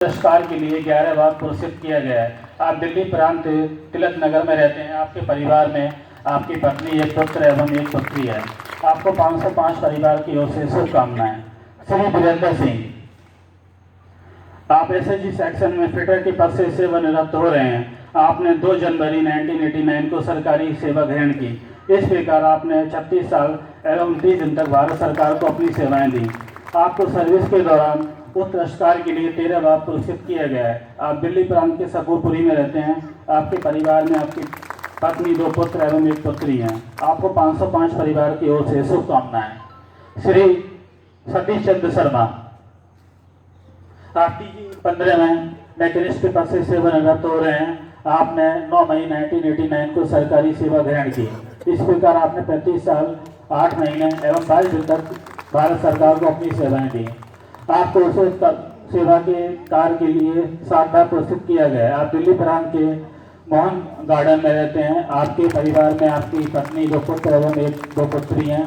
पुरस्कार के लिए 11 बार पुरस्कृत किया गया है। आप दिल्ली प्रांत तिलक नगर में रहते हैं। आपके परिवार में आपकी पत्नी, एक पुत्र एवं एक पुत्री है। आपको 505 परिवार की ओर से शुभकामनाएं। श्री वीरेंद्र सिंह, आप एसएसजी सेक्शन में फिटर के पद से सेवानिवृत्त हो रहे हैं। आपने 2 जनवरी 1989 को सरकारी सेवा ग्रहण की। इस प्रकार आपने 36 साल एवं 30 दिन तक भारत सरकार को अपनी सेवाएं दी। आपको सर्विस के दौरान उस पुरस्कार के लिए 13 बार पुरस्कृत किया गया है। आप दिल्ली प्रांत के सकूरपुरी में रहते हैं। आपके परिवार में आपकी पत्नी, 2 पुत्र एवं एक पुत्री हैं। आपको 505 परिवार की ओर से शुभकामनाएं। श्री सतीश चंद्र शर्मा, आप TG-15 में मैकेनिस्ट के पद से सेवानिवृत्त हो रहे हैं। आपने 9 मई 1989 को सरकारी सेवा ग्रहण की। इस प्रकार आपने 35 साल 8 महीने एवं 22 दिन तक भारत सरकार को अपनी सेवाएं दी। आपको उस सेवा के कार्य के लिए 7 बार पुरस्कृत किया गया है। आप दिल्ली प्रांत के मोहन गार्डन में रहते हैं। आपके परिवार में आपकी पत्नी, 2 पुत्र एवं 2 पुत्री हैं।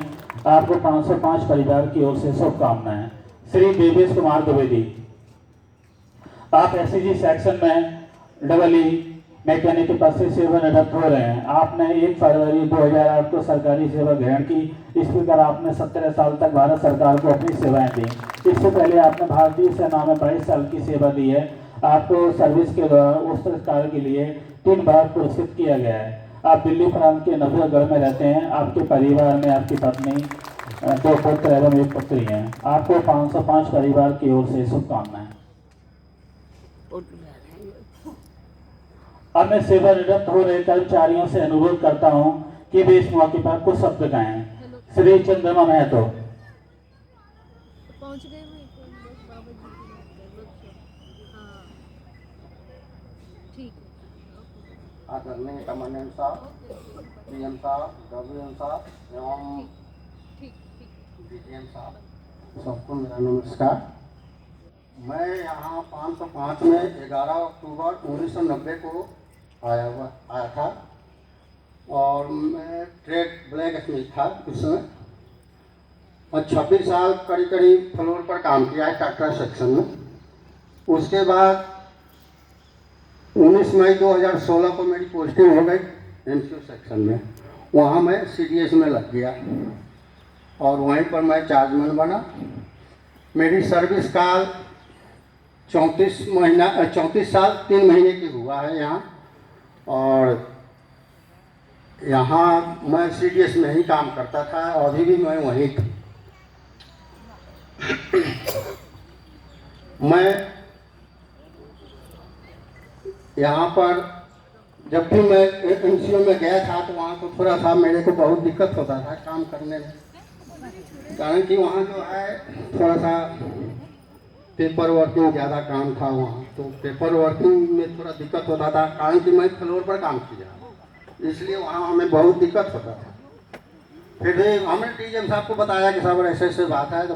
आपको 505 परिवार की ओर से शुभकामनाएं। श्री देवेश कुमार द्विवेदी, आप एसएसजी सेक्शन में EE मैकेनिक के पद से सेवानिवृत्त हो रहे हैं। आपने 1 फरवरी 2008 को सरकारी सेवा ग्रहण की। इस प्रकार आपने 17 साल तक भारत सरकार को अपनी सेवाएं दी। इससे पहले आपने भारतीय सेना में 22 साल की सेवा दी है। आपको सर्विस के दौरान उस पुरस्कार के लिए 3 बार पुरस्कृत किया गया है। आप दिल्ली प्रांत के नजफगढ़ में रहते हैं। आपके परिवार में आपकी पत्नी, 2 पुत्र एवं 1 पुत्री हैं। आपको 505 परिवार की ओर से शुभकामनाएं। अब मैं सेवानिवृत्त हो रहे कर्मचारियों से अनुरोध करता हूं कि वे इस मौके पर कुछ शब्द कहें। श्री चंद्रमा महतो, पहुंच गए बाबा जी। हाँ, ठीक है। आदरणीय कमांडेंट साहब, PM साहब, WM साहब एवं DGM साहब, सबको मेरा नमस्कार। मैं यहाँ 505 में 11 अक्टूबर 1990 को आया था और मैं ट्रेड ब्लैक स्मिथ था उस समय, और 26 साल करीब फ्लोर पर काम किया है ट्रैक्टर सेक्शन में। उसके बाद 19 मई 2016 को मेरी पोस्टिंग हो गई MCO सेक्शन में। वहाँ मैं CDS में लग गया और वहीं पर मैं चार्जमैन बना। मेरी सर्विस काल 34 साल 3 महीने की हुआ है यहाँ, और यहाँ मैं CDS में ही काम करता था और अभी भी मैं वहीं था। मैं यहाँ पर जब भी मैं MCO में गया था तो वहाँ को थोड़ा सा मेरे को बहुत दिक्कत होता था काम करने में, कारण कि वहाँ जो है थोड़ा सा पेपर वर्किंग ज़्यादा काम था वहाँ, तो पेपर वर्किंग में थोड़ा दिक्कत होता था, कारण कि मैं फ्लोर पर काम किया, इसलिए वहाँ हमें बहुत दिक्कत होता था। फिर भी हमने DGM साहब को बताया कि साहब ऐसे बात है, तो